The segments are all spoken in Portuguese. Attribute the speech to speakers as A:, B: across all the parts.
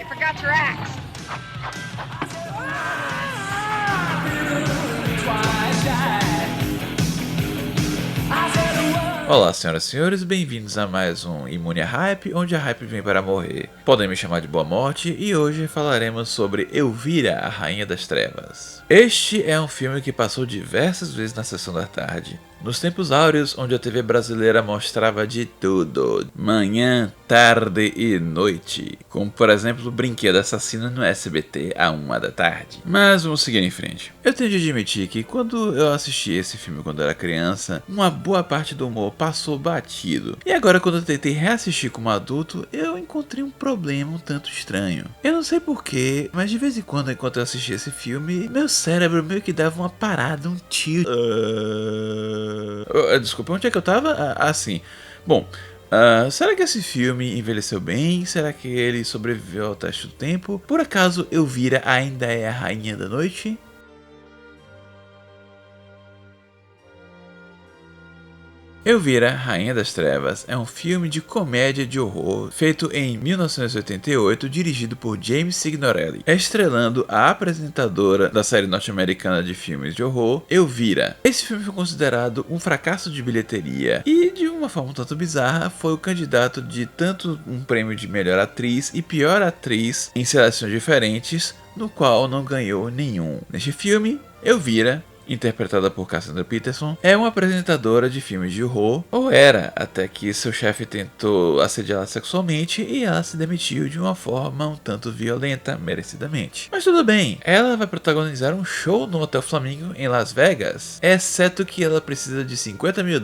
A: You forgot your axe.
B: Olá, senhoras e senhores, bem-vindos a mais um Imune a Hype, onde a hype vem para morrer. Podem me chamar de Boa Morte e hoje falaremos sobre Elvira, a Rainha das Trevas. Este é um filme que passou diversas vezes na sessão da tarde. Nos tempos áureos, onde a TV brasileira mostrava de tudo, manhã, tarde e noite, como por exemplo o Brinquedo Assassino no SBT à 1 da tarde. Mas vamos seguir em frente. Eu tenho de admitir que quando eu assisti esse filme quando era criança, uma boa parte do humor passou batido. E agora quando eu tentei reassistir como adulto, eu encontrei um problema um tanto estranho. Eu não sei porquê, mas de vez em quando enquanto eu assistia esse filme, meu cérebro meio que dava uma parada, um tilt. Desculpa, onde é que eu tava? Assim. Bom, será que esse filme envelheceu bem? Será que ele sobreviveu ao teste do tempo? Por acaso Elvira ainda é a Rainha da Noite? Elvira, Rainha das Trevas é um filme de comédia de horror feito em 1988, dirigido por James Signorelli, estrelando a apresentadora da série norte-americana de filmes de horror, Elvira. Esse filme foi considerado um fracasso de bilheteria e, de uma forma um tanto bizarra, foi o candidato de tanto um prêmio de melhor atriz e pior atriz em seleções diferentes, no qual não ganhou nenhum. Neste filme, Elvira, interpretada por Cassandra Peterson, é uma apresentadora de filmes de horror, ou era, até que seu chefe tentou assediá-la sexualmente e ela se demitiu de uma forma um tanto violenta, merecidamente. Mas tudo bem, ela vai protagonizar um show no Hotel Flamingo em Las Vegas, exceto que ela precisa de $50 mil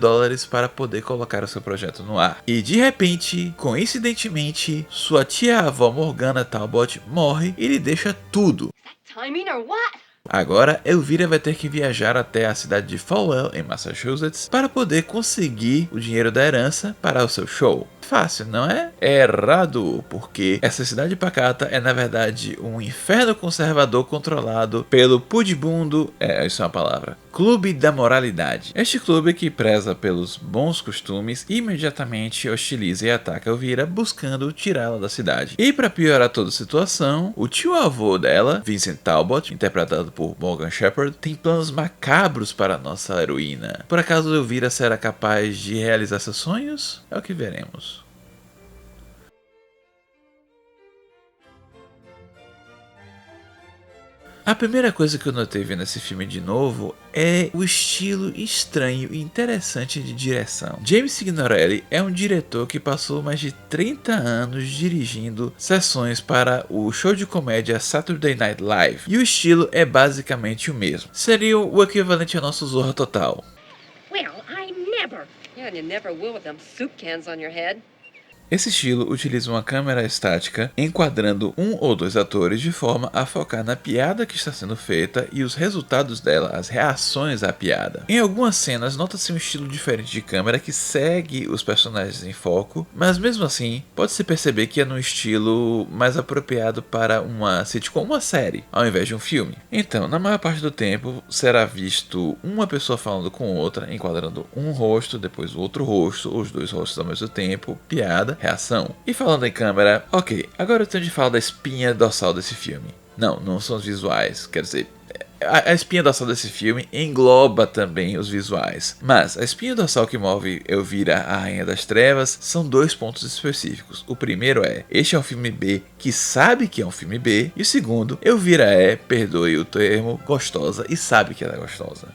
B: para poder colocar o seu projeto no ar. E de repente, coincidentemente, sua tia-avó Morgana Talbot morre e lhe deixa tudo.
A: Timing or what?
B: Agora, Elvira vai ter que viajar até a cidade de Falwell, em Massachusetts, para poder conseguir o dinheiro da herança para o seu show. Fácil, não é? É errado, porque essa cidade pacata é na verdade um inferno conservador controlado pelo pudibundo, isso é uma palavra, Clube da Moralidade. Este clube que preza pelos bons costumes imediatamente hostiliza e ataca Elvira, buscando tirá-la da cidade. E para piorar toda a situação, o tio-avô dela, Vincent Talbot, interpretado por Morgan Shepherd, tem planos macabros para a nossa heroína. Por acaso Elvira será capaz de realizar seus sonhos? É o que veremos. A primeira coisa que eu notei vendo esse filme de novo é o estilo estranho e interessante de direção. James Signorelli é um diretor que passou mais de 30 anos dirigindo sessões para o show de comédia Saturday Night Live, e o estilo é basicamente o mesmo. Seria o equivalente ao nosso Zorra Total.
A: Well, I never. Yeah, and you never will with them soup cans on your head.
B: Esse estilo utiliza uma câmera estática enquadrando um ou dois atores de forma a focar na piada que está sendo feita e os resultados dela, as reações à piada. Em algumas cenas nota-se um estilo diferente de câmera que segue os personagens em foco, mas mesmo assim pode-se perceber que é num estilo mais apropriado para uma sitcom, uma série, ao invés de um filme. Então, na maior parte do tempo será visto uma pessoa falando com outra, enquadrando um rosto, depois o outro rosto, os dois rostos ao mesmo tempo, piada, reação. E falando em câmera, ok, agora eu tenho de falar da espinha dorsal desse filme. Não são os visuais, quer dizer, a espinha dorsal desse filme engloba também os visuais. Mas a espinha dorsal que move Elvira, a Rainha das Trevas, são dois pontos específicos. O primeiro é, este é um filme B que sabe que é um filme B. E o segundo, Elvira é, perdoe o termo, gostosa e sabe que ela é gostosa.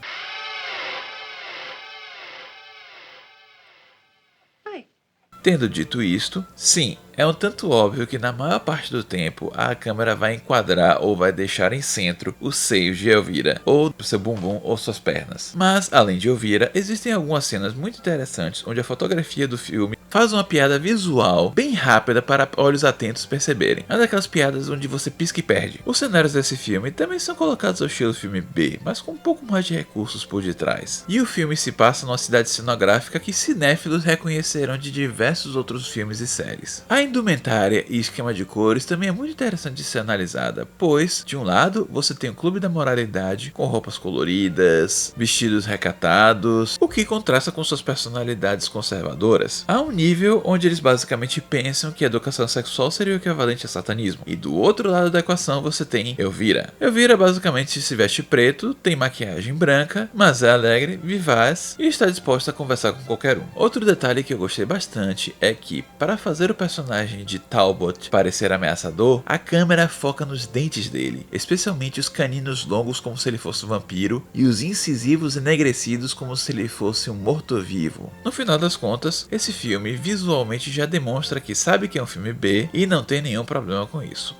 B: Tendo dito isto, sim, é um tanto óbvio que na maior parte do tempo a câmera vai enquadrar ou vai deixar em centro os seios de Elvira, ou seu bumbum ou suas pernas. Mas, além de Elvira, existem algumas cenas muito interessantes onde a fotografia do filme faz uma piada visual bem rápida para olhos atentos perceberem. É uma daquelas piadas onde você pisca e perde. Os cenários desse filme também são colocados ao estilo filme B, mas com um pouco mais de recursos por detrás. E o filme se passa numa cidade cenográfica que cinéfilos reconhecerão de diversos outros filmes e séries. A indumentária e esquema de cores também é muito interessante de ser analisada, pois, de um lado, você tem o Clube da Moralidade com roupas coloridas, vestidos recatados, o que contrasta com suas personalidades conservadoras. Há um nível onde eles basicamente pensam que a educação sexual seria o equivalente a satanismo. E do outro lado da equação você tem Elvira. Elvira basicamente se veste preto, tem maquiagem branca, mas é alegre, vivaz e está disposta a conversar com qualquer um. Outro detalhe que eu gostei bastante é que, para fazer o personagem de Talbot parecer ameaçador, a câmera foca nos dentes dele, especialmente os caninos longos como se ele fosse um vampiro e os incisivos enegrecidos como se ele fosse um morto-vivo. No final das contas, esse filme visualmente já demonstra que sabe que é um filme B e não tem nenhum problema com isso.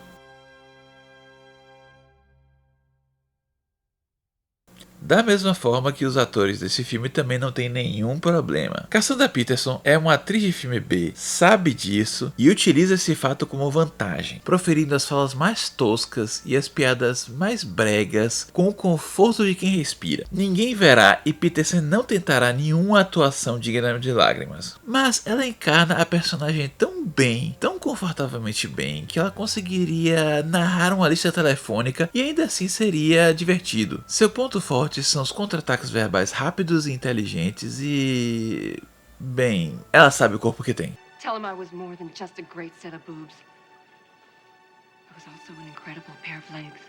B: Da mesma forma que os atores desse filme também não tem nenhum problema. Cassandra Peterson é uma atriz de filme B, sabe disso e utiliza esse fato como vantagem, proferindo as falas mais toscas e as piadas mais bregas com o conforto de quem respira. Ninguém verá e Peterson não tentará nenhuma atuação digna de lágrimas, mas ela encarna a personagem tão bem, tão confortavelmente bem, que ela conseguiria narrar uma lista telefônica e ainda assim seria divertido. Seu ponto forte são os contra-ataques verbais rápidos e inteligentes e... bem, ela sabe o corpo que tem.
A: Tell him I was more than just a great set of boobs. I was also an incredible pair of legs.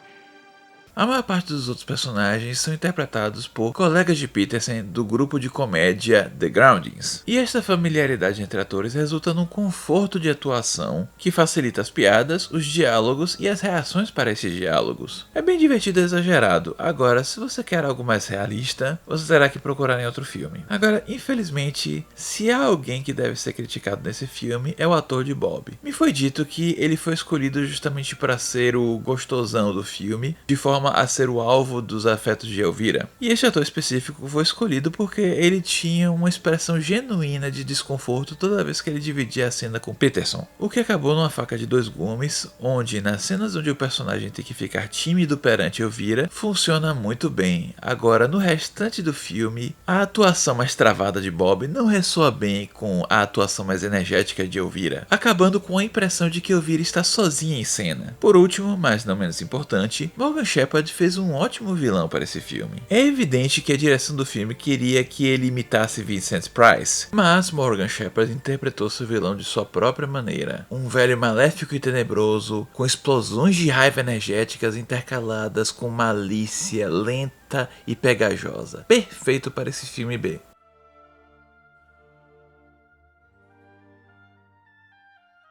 B: A maior parte dos outros personagens são interpretados por colegas de Peterson do grupo de comédia The Groundlings. E esta familiaridade entre atores resulta num conforto de atuação que facilita as piadas, os diálogos e as reações para esses diálogos. É bem divertido e exagerado. Agora, se você quer algo mais realista, você terá que procurar em outro filme. Agora, infelizmente, se há alguém que deve ser criticado nesse filme, é o ator de Bob. Me foi dito que ele foi escolhido justamente para ser o gostosão do filme, de forma a ser o alvo dos afetos de Elvira. E este ator específico foi escolhido porque ele tinha uma expressão genuína de desconforto toda vez que ele dividia a cena com Peterson, o que acabou numa faca de dois gumes, onde nas cenas onde o personagem tem que ficar tímido perante Elvira, funciona muito bem. Agora, no restante do filme, a atuação mais travada de Bob não ressoa bem com a atuação mais energética de Elvira, acabando com a impressão de que Elvira está sozinha em cena. Por último, mas não menos importante, Morgan Shepherd fez um ótimo vilão para esse filme. É evidente que a direção do filme queria que ele imitasse Vincent Price, mas Morgan Shepherd interpretou seu vilão de sua própria maneira. Um velho maléfico e tenebroso, com explosões de raiva energéticas intercaladas com malícia lenta e pegajosa. Perfeito para esse filme B.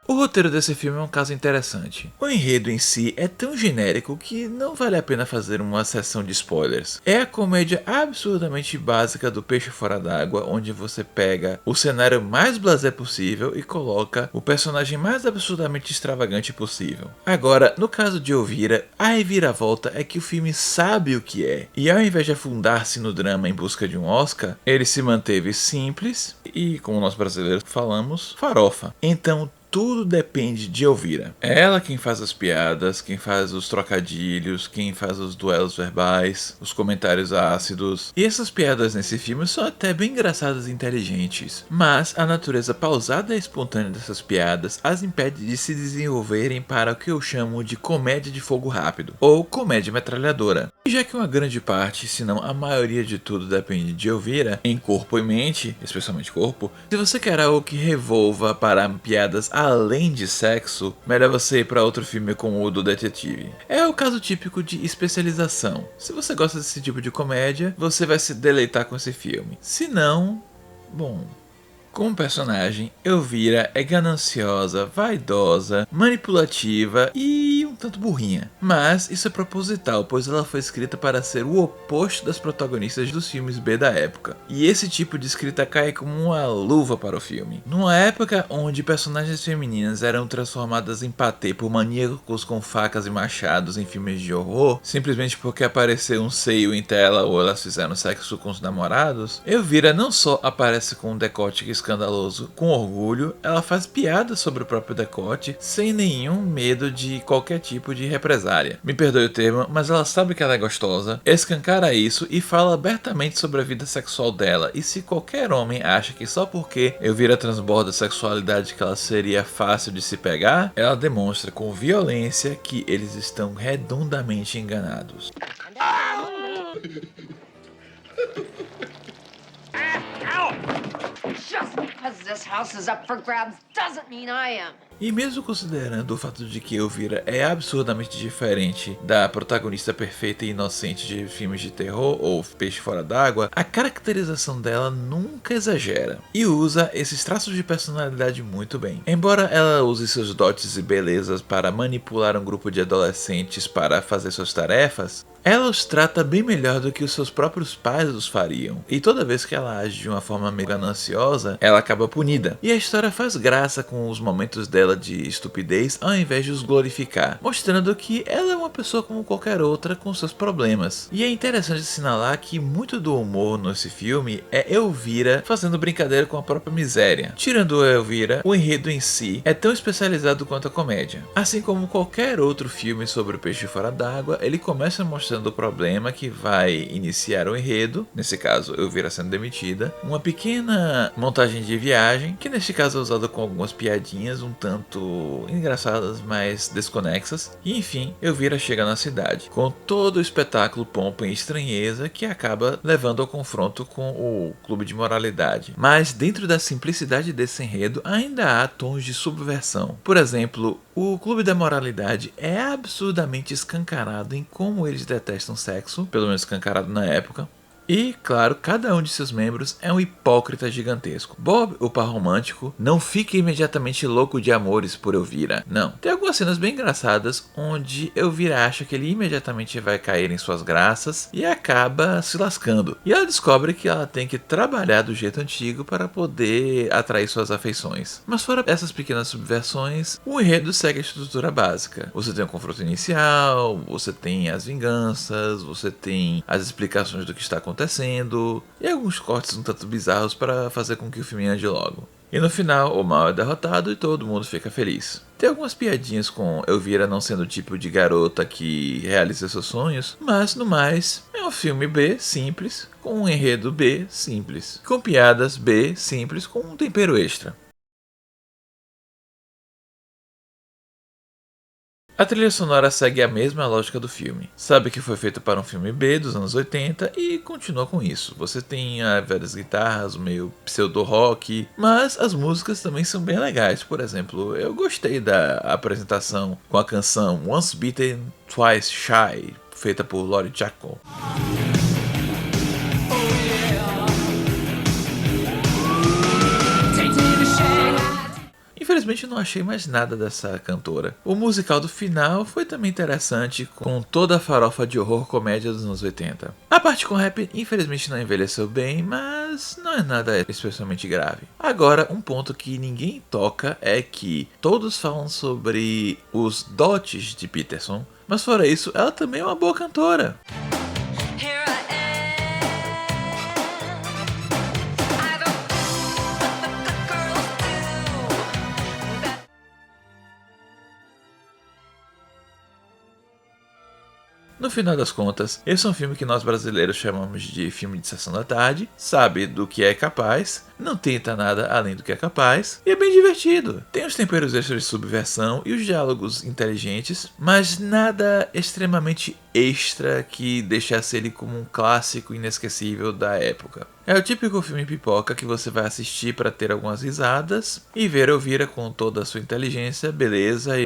B: O roteiro desse filme é um caso interessante. O enredo em si é tão genérico que não vale a pena fazer uma sessão de spoilers. É a comédia absurdamente básica do peixe fora d'água, onde você pega o cenário mais blasé possível e coloca o personagem mais absurdamente extravagante possível. Agora, no caso de Elvira, a reviravolta é que o filme sabe o que é, e ao invés de afundar-se no drama em busca de um Oscar, ele se manteve simples e, como nós brasileiros falamos, farofa. Então, tudo depende de Elvira. É ela quem faz as piadas, quem faz os trocadilhos, quem faz os duelos verbais, os comentários ácidos. E essas piadas nesse filme são até bem engraçadas e inteligentes. Mas a natureza pausada e espontânea dessas piadas as impede de se desenvolverem para o que eu chamo de comédia de fogo rápido, ou comédia metralhadora. E já que uma grande parte, se não a maioria de tudo depende de Elvira, em corpo e mente, especialmente corpo, se você quer algo que revolva para piadas além de sexo, melhor você ir para outro filme como o do Detetive. É o caso típico de especialização. Se você gosta desse tipo de comédia, você vai se deleitar com esse filme. Se não, bom... Como personagem, Elvira é gananciosa, vaidosa, manipulativa e um tanto burrinha. Mas isso é proposital, pois ela foi escrita para ser o oposto das protagonistas dos filmes B da época. E esse tipo de escrita cai como uma luva para o filme. Numa época onde personagens femininas eram transformadas em patê por maníacos com facas e machados em filmes de horror, simplesmente porque apareceu um seio em tela ou elas fizeram sexo com os namorados, Elvira não só aparece com um decote escandaloso com orgulho, ela faz piadas sobre o próprio decote sem nenhum medo de qualquer tipo de represália. Me perdoe o termo, mas ela sabe que ela é gostosa, escancara isso e fala abertamente sobre a vida sexual dela. E se qualquer homem acha que só porque Elvira transborda a sexualidade que ela seria fácil de se pegar, ela demonstra com violência que eles estão redondamente enganados.
A: Just because this house is up for grabs doesn't mean I am.
B: E mesmo considerando o fato de que Elvira é absurdamente diferente da protagonista perfeita e inocente de filmes de terror ou Peixe Fora d'Água, a caracterização dela nunca exagera e usa esses traços de personalidade muito bem. Embora ela use seus dotes e belezas para manipular um grupo de adolescentes para fazer suas tarefas, ela os trata bem melhor do que os seus próprios pais os fariam. E toda vez que ela age de uma forma meio gananciosa, ela acaba punida. E a história faz graça com os momentos dela de estupidez ao invés de os glorificar, mostrando que ela é uma pessoa como qualquer outra com seus problemas. E é interessante assinalar que muito do humor nesse filme é Elvira fazendo brincadeira com a própria miséria. Tirando Elvira, o enredo em si é tão especializado quanto a comédia. Assim como qualquer outro filme sobre o Peixe Fora d'Água, ele começa mostrando o problema que vai iniciar o enredo, nesse caso Elvira sendo demitida, uma pequena montagem de viagem, que neste caso é usada com algumas piadinhas um tanto engraçadas, mas desconexas, e enfim, Elvira chega na cidade, com todo o espetáculo, pompa e estranheza que acaba levando ao confronto com o clube de moralidade. Mas dentro da simplicidade desse enredo ainda há tons de subversão. Por exemplo, o clube da moralidade é absurdamente escancarado em como eles detestam sexo, pelo menos escancarado na época. E, claro, cada um de seus membros é um hipócrita gigantesco. Bob, o par romântico, não fica imediatamente louco de amores por Elvira. Não. Tem algumas cenas bem engraçadas onde Elvira acha que ele imediatamente vai cair em suas graças e acaba se lascando. E ela descobre que ela tem que trabalhar do jeito antigo para poder atrair suas afeições. Mas fora essas pequenas subversões, o enredo segue a estrutura básica. Você tem o confronto inicial, você tem as vinganças, você tem as explicações do que está acontecendo e alguns cortes um tanto bizarros para fazer com que o filme ande logo. E no final, o mal é derrotado e todo mundo fica feliz. Tem algumas piadinhas com Elvira não sendo o tipo de garota que realiza seus sonhos, mas no mais, é um filme B simples, com um enredo B simples, com piadas B simples com um tempero extra. A trilha sonora segue a mesma lógica do filme. Sabe que foi feito para um filme B dos anos 80 e continua com isso. Você tem várias guitarras, meio pseudo-rock, mas as músicas também são bem legais. Por exemplo, eu gostei da apresentação com a canção Once Bitten, Twice Shy, feita por Lori Jackal. Infelizmente não achei mais nada dessa cantora. O musical do final foi também interessante, com toda a farofa de horror comédia dos anos 80. A parte com rap infelizmente não envelheceu bem, mas não é nada especialmente grave. Agora, um ponto que ninguém toca é que todos falam sobre os dotes de Peterson, mas fora isso, ela também é uma boa cantora. No final das contas, esse é um filme que nós brasileiros chamamos de filme de sessão da tarde, sabe do que é capaz, não tenta nada além do que é capaz, e é bem divertido. Tem os temperos extras de subversão e os diálogos inteligentes, mas nada extremamente extra que deixasse ele como um clássico inesquecível da época. É o típico filme pipoca que você vai assistir para ter algumas risadas e ver Elvira com toda a sua inteligência, beleza e...